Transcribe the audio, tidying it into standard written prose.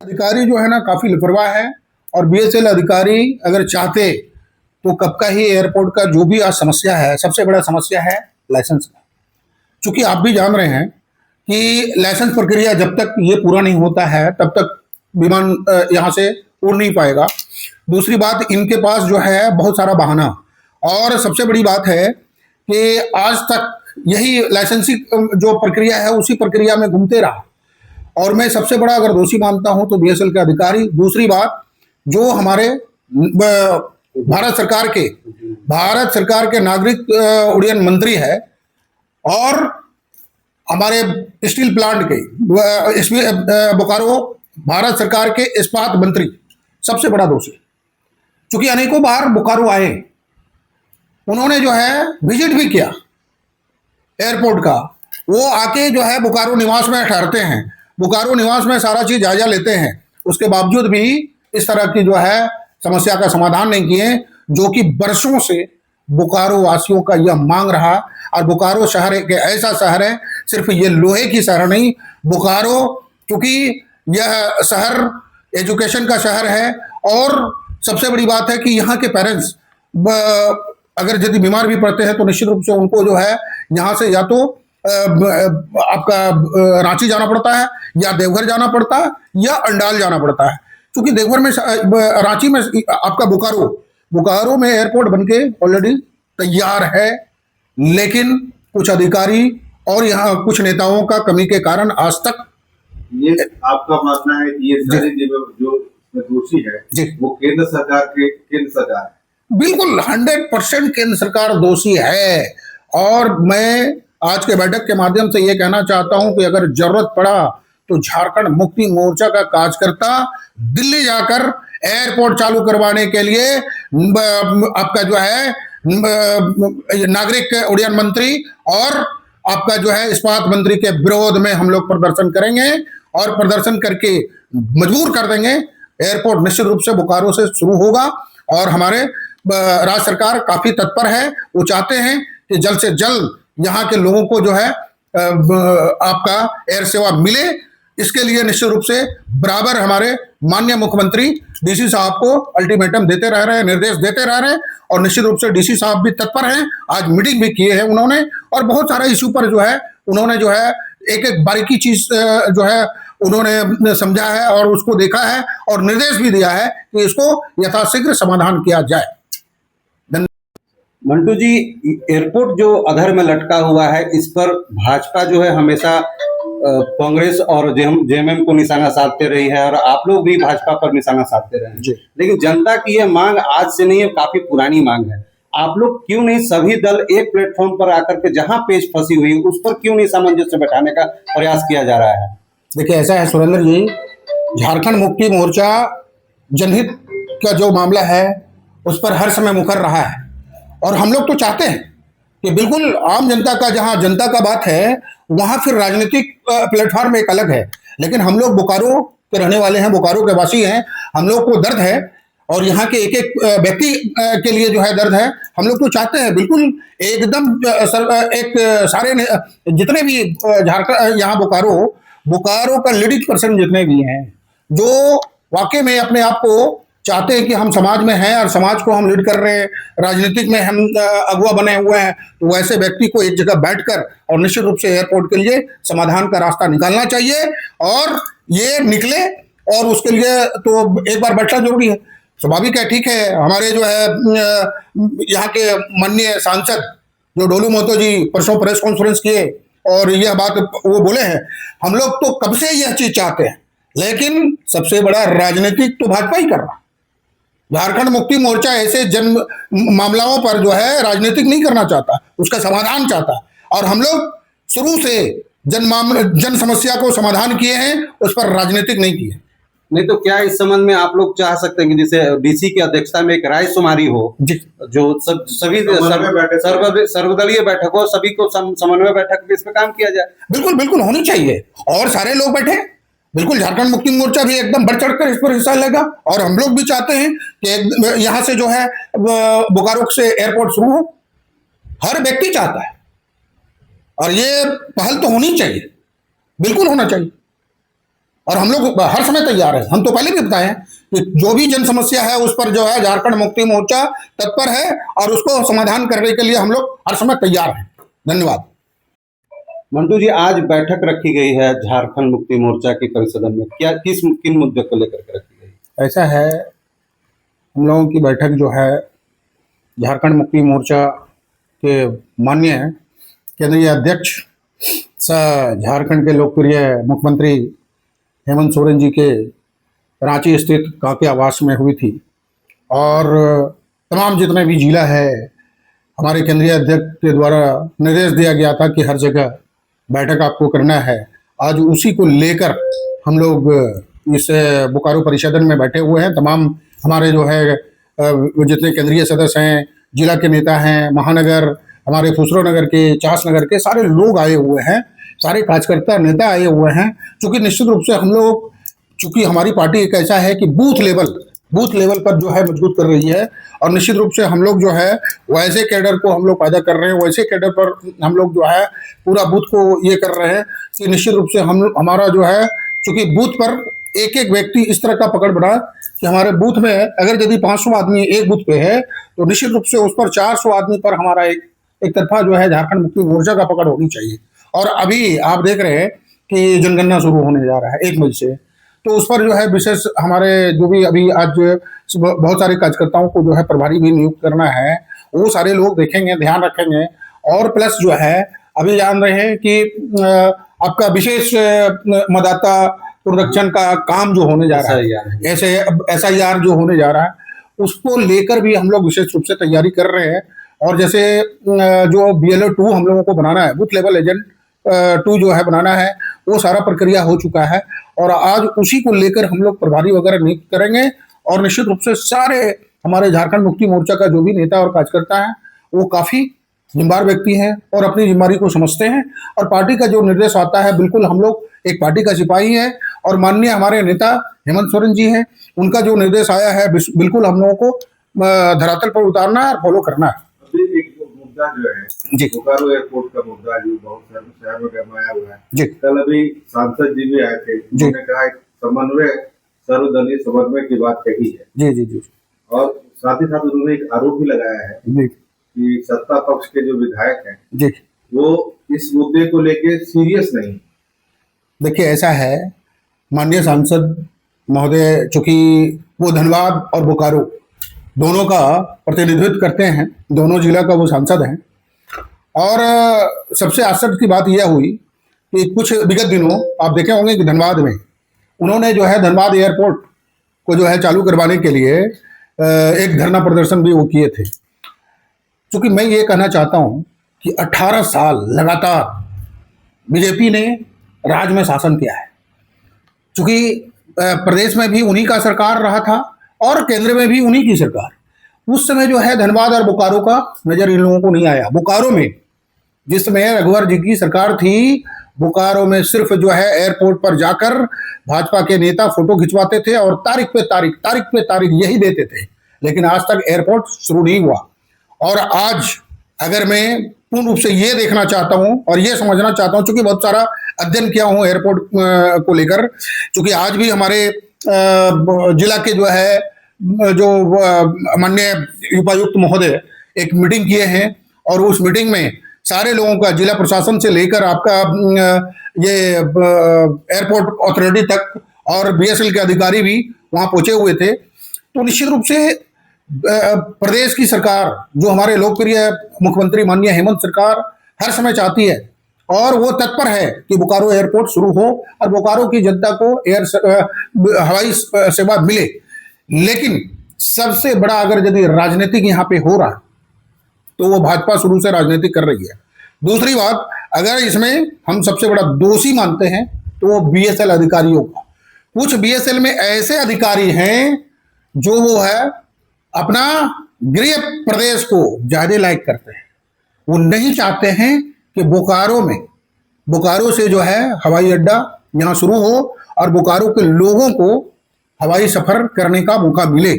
अधिकारी जो है ना काफी लापरवाह है। और बीएसएल अधिकारी अगर चाहते तो कब का ही एयरपोर्ट का जो भी आज समस्या है, सबसे बड़ा समस्या है लाइसेंस का। चूंकि आप भी जान रहे हैं कि लाइसेंस प्रक्रिया जब तक ये पूरा नहीं होता है तब तक विमान यहाँ से उड़ नहीं पाएगा। दूसरी बात, इनके पास जो है बहुत सारा बहाना। और सबसे बड़ी बात है कि आज तक यही लाइसेंसिंग जो प्रक्रिया है उसी प्रक्रिया में घूमते रहा। और मैं सबसे बड़ा अगर दोषी मानता हूं तो बीएसएल के अधिकारी। दूसरी बात, जो हमारे भारत सरकार के नागरिक उड्डयन मंत्री है और हमारे स्टील प्लांट के बोकारो भारत सरकार के इस्पात मंत्री सबसे बड़ा दोषी। चूंकि अनेकों बार बोकारो आए, उन्होंने जो है विजिट भी किया एयरपोर्ट का। वो आके जो है बोकारो निवास में ठहरते हैं, बोकारो निवास में सारा चीज जायजा लेते हैं। उसके बावजूद भी इस तरह की जो है समस्या का समाधान नहीं किए, जो कि वर्षों से बोकारो वासियों का यह मांग रहा। और बोकारो शहर एक ऐसा शहर है, सिर्फ ये लोहे की शहर नहीं, बोकारो क्योंकि यह शहर एजुकेशन का शहर है। और सबसे बड़ी बात है कि यहाँ के पेरेंट्स अगर यदि बीमार भी पड़ते हैं तो निश्चित रूप से उनको जो है यहाँ से या तो आपका रांची जाना पड़ता है, या देवघर जाना पड़ता है, या अंडाल जाना पड़ता है। क्योंकि देवघर में, रांची में आपका बोकारो में एयरपोर्ट बनके ऑलरेडी तैयार है, लेकिन कुछ अधिकारी और यहाँ कुछ नेताओं का कमी के कारण आज तक। ये आपका मानना है कि ये सारे जो दोषी है वो केंद्र सरकार है? बिल्कुल 100% केंद्र सरकार दोषी है। और मैं आज के बैठक के माध्यम से ये कहना चाहता हूं कि अगर जरूरत पड़ा तो झारखंड मुक्ति मोर्चा का कार्यकर्ता दिल्ली जाकर एयरपोर्ट चालू करवाने के लिए आपका जो है नागरिक उड्डयन मंत्री और आपका जो है इस्पात मंत्री के विरोध में हम लोग प्रदर्शन करेंगे। और प्रदर्शन करके मजबूर कर देंगे। एयरपोर्ट निश्चित रूप से बोकारो से शुरू होगा। और हमारे राज्य सरकार काफी तत्पर है, वो चाहते हैं कि जल्द से जल्द यहाँ के लोगों को जो है आपका एयर सेवा मिले। इसके लिए निश्चित रूप से बराबर हमारे माननीय मुख्यमंत्री डीसी साहब को अल्टीमेटम देते रह रहे हैं, निर्देश देते रह रहे हैं। और निश्चित रूप से डीसी साहब भी तत्पर हैं, आज मीटिंग भी किए हैं उन्होंने। और बहुत सारा इशू पर जो है उन्होंने जो है एक एक बारीकी चीज जो है उन्होंने समझा है और उसको देखा है और निर्देश भी दिया है कि इसको यथाशीघ्र समाधान किया जाए। मंटू जी, एयरपोर्ट जो अधर में लटका हुआ है, इस पर भाजपा जो है हमेशा कांग्रेस और जेएमएम को निशाना साधते रही है और आप लोग भी भाजपा पर निशाना साधते रहे हैं। लेकिन जनता की यह मांग आज से नहीं है, काफी पुरानी मांग है। आप लोग क्यों नहीं सभी दल एक प्लेटफॉर्म पर आकर के जहां पेच फंसी हुई उस पर क्यों नहीं सामंजस्य बैठाने का प्रयास किया जा रहा है? देखिए, ऐसा है सुरेंद्र जी, झारखंड मुक्ति मोर्चा जनहित का जो मामला है उस पर हर समय मुकर रहा है। और हम लोग तो चाहते हैं कि बिल्कुल आम जनता का, जहां जनता का बात है वहां फिर राजनीतिक प्लेटफॉर्म एक अलग है। लेकिन हम लोग बोकारो के रहने वाले हैं, बोकारो के वासी हैं, हम लोग को दर्द है और यहाँ के एक एक व्यक्ति के लिए जो है दर्द है। हम लोग तो चाहते हैं बिल्कुल एकदम एक सारे जितने भी झारखंड यहाँ बोकारो का लीडिंग पर्सन जितने भी हैं, जो वाकई में अपने आप को चाहते हैं कि हम समाज में हैं और समाज को हम लीड कर रहे हैं, राजनीतिक में हम अगुआ बने हुए हैं, तो वैसे व्यक्ति को एक जगह बैठकर और निश्चित रूप से एयरपोर्ट के लिए समाधान का रास्ता निकालना चाहिए। और ये निकले और उसके लिए तो एक बार बैठना जरूरी है। स्वाभाविक है, ठीक है। हमारे जो है यहाँ के माननीय सांसद जो डोलू महतो जी परसों प्रेस कॉन्फ्रेंस किए और यह बात वो बोले हैं, हम लोग तो कब से यह चीज चाहते हैं, लेकिन सबसे बड़ा राजनीतिक तो भाजपा ही कर रहा। झारखंड मुक्ति मोर्चा ऐसे जन मामलों पर जो है राजनीतिक नहीं करना चाहता, उसका समाधान चाहता। और हम लोग शुरू से जन समस्या को समाधान किए हैं, उस पर राजनीतिक नहीं किए। नहीं तो क्या इस संबंध में आप लोग चाह सकते हैं कि जैसे डीसी की अध्यक्षता में एक रायशुमारी हो, जो सभी सर्वदलीय बैठक हो, सभी को समन्वय बैठक पे इस पे काम किया जाए? बिल्कुल बिल्कुल होनी चाहिए और सारे लोग बैठे। बिल्कुल झारखंड मुक्ति मोर्चा भी एकदम बढ़ चढ़कर इस पर हिस्सा लेगा। और हम लोग भी चाहते हैं कि यहाँ से जो है बोकारो से एयरपोर्ट शुरू हो, हर व्यक्ति चाहता है। और ये पहल तो होनी चाहिए, बिल्कुल होना चाहिए। और हम लोग हर समय तैयार हैं। हम तो पहले भी बताए हैं कि जो भी जन समस्या है उस पर जो है झारखंड मुक्ति मोर्चा तत्पर है और उसको समाधान करने के लिए हम लोग हर समय तैयार हैं। धन्यवाद। मंटू जी, आज बैठक रखी गई है झारखंड मुक्ति मोर्चा की परिषद में, क्या किन मुद्दे को लेकर के रखी गई? ऐसा है, हम लोगों की बैठक जो है झारखंड मुक्ति मोर्चा के माननीय केंद्रीय अध्यक्ष झारखंड के लोकप्रिय मुख्यमंत्री हेमंत सोरेन जी के रांची स्थित कांके आवास में हुई थी और तमाम जितने भी जिला है हमारे केंद्रीय अध्यक्ष के द्वारा निर्देश दिया गया था कि हर जगह बैठक आपको करना है। आज उसी को लेकर हम लोग इस बोकारो परिषदन में बैठे हुए हैं। तमाम हमारे जो है जितने केंद्रीय सदस्य हैं, जिला के नेता हैं, महानगर हमारे फुसरो नगर के, चास नगर के सारे लोग आए हुए हैं, सारे कार्यकर्ता नेता आए हुए हैं। चूँकि निश्चित रूप से हम लोग, चूँकि हमारी पार्टी एक ऐसा है कि बूथ लेवल पर जो है मजबूत कर रही है और निश्चित रूप से हम लोग जो है वैसे कैडर को हम लोग पैदा कर रहे हैं, वैसे कैडर पर हम लोग जो है पूरा बूथ को ये कर रहे हैं कि निश्चित रूप से हमारा जो है, चूँकि बूथ पर एक एक व्यक्ति इस तरह का पकड़ बना कि हमारे बूथ में अगर यदि 500 आदमी एक बूथ पे है तो निश्चित रूप से उस पर 400 आदमी पर हमारा एक तरफा जो है झारखंड मुक्ति मोर्चा का पकड़ होनी चाहिए। और अभी आप देख रहे हैं कि जनगणना शुरू होने जा रहा है 1 मई से, तो उस पर जो है विशेष हमारे जो भी अभी आज बहुत सारे कार्यकर्ताओं को जो है प्रभारी भी नियुक्त करना है, वो सारे लोग देखेंगे, ध्यान रखेंगे। और प्लस जो है अभी जान रहे हैं कि आपका विशेष मतदाता प्रोडक्शन का काम जो होने जा रहा है, ऐसे SIR जो होने जा रहा है, उसको लेकर भी हम लोग विशेष रूप से तैयारी कर रहे हैं। और जैसे जो BLO 2 हम लोगों को बनाना है, बूथ लेवल एजेंट 2 जो है बनाना है, वो सारा प्रक्रिया हो चुका है और आज उसी को लेकर हम लोग प्रभारी वगैरह नियुक्त करेंगे। और निश्चित रूप से सारे हमारे झारखंड मुक्ति मोर्चा का जो भी नेता और कार्यकर्ता हैं वो काफ़ी जिम्मेदार व्यक्ति हैं और अपनी जिम्मेदारी को समझते हैं और पार्टी का जो निर्देश आता है, बिल्कुल हम लोग एक पार्टी का सिपाही है और माननीय हमारे नेता हेमंत सोरेन जी हैं, उनका जो निर्देश आया है बिल्कुल हम लोगों को धरातल पर उतारना है और फॉलो करना है। एक मुद्दा जो है जी, बोकारो एयरपोर्ट का मुद्दा जो बहुत शहर में गरमाया हुआ है जी, कल अभी सांसद जी भी आए थे, उन्होंने कहा एक समन्वय सर्वदलीय समन्वय की बात कही है। जी जी जी। और साथ ही साथ उन्होंने एक आरोप भी लगाया है जी कि सत्ता पक्ष के जो विधायक हैं जी, वो इस मुद्दे को लेके सीरियस नहीं। देखिए ऐसा है, माननीय सांसद महोदय चूंकि वो धनबाद और बोकारो दोनों का प्रतिनिधित्व करते हैं, दोनों जिला का वो सांसद हैं। और सबसे आश्चर्य की बात यह हुई कि कुछ विगत दिनों आप देखे होंगे कि धनबाद में उन्होंने जो है धनबाद एयरपोर्ट को जो है चालू करवाने के लिए एक धरना प्रदर्शन भी वो किए थे। क्योंकि मैं ये कहना चाहता हूँ कि 18 साल लगातार बीजेपी ने राज्य में शासन किया है। चूँकि प्रदेश में भी उन्हीं का सरकार रहा था और केंद्र में भी उन्हीं की सरकार। उस समय जो है धनबाद और बोकारो का नज़र इन लोगों को नहीं आया। बोकारो में जिस समय रघुवर जी की सरकार थी, बोकारो में सिर्फ जो है एयरपोर्ट पर जाकर भाजपा के नेता फोटो खिंचवाते थे और तारीख पे तारीख यही देते थे, लेकिन आज तक एयरपोर्ट शुरू नहीं हुआ। और आज अगर मैं पूर्ण रूप से ये देखना चाहता हूँ और ये समझना चाहता हूँ, चूँकि बहुत सारा अध्ययन किया हूँ एयरपोर्ट को लेकर, चूँकि आज भी हमारे जिला के जो है जो माननीय उपायुक्त महोदय एक मीटिंग किए हैं और उस मीटिंग में सारे लोगों का, जिला प्रशासन से लेकर आपका ये एयरपोर्ट अथॉरिटी तक और BSL के अधिकारी भी वहाँ पहुँचे हुए थे। तो निश्चित रूप से प्रदेश की सरकार, जो हमारे लोकप्रिय मुख्यमंत्री माननीय हेमंत सरकार हर समय चाहती है और वो तत्पर है कि बोकारो एयरपोर्ट शुरू हो और बोकारो की जनता को हवाई सेवा मिले। लेकिन सबसे बड़ा अगर यदि राजनीतिक यहाँ पे हो रहा तो वो भाजपा शुरू से राजनीति कर रही है। दूसरी बात, अगर इसमें हम सबसे बड़ा दोषी मानते हैं तो वो BSL अधिकारियों का। कुछ BSL में ऐसे अधिकारी हैं जो वो है अपना गृह प्रदेश को ज्यादा लाइक करते हैं। वो नहीं चाहते हैं कि बोकारो से जो है हवाई अड्डा यहाँ शुरू हो और बोकारो के लोगों को हवाई सफर करने का मौका मिले।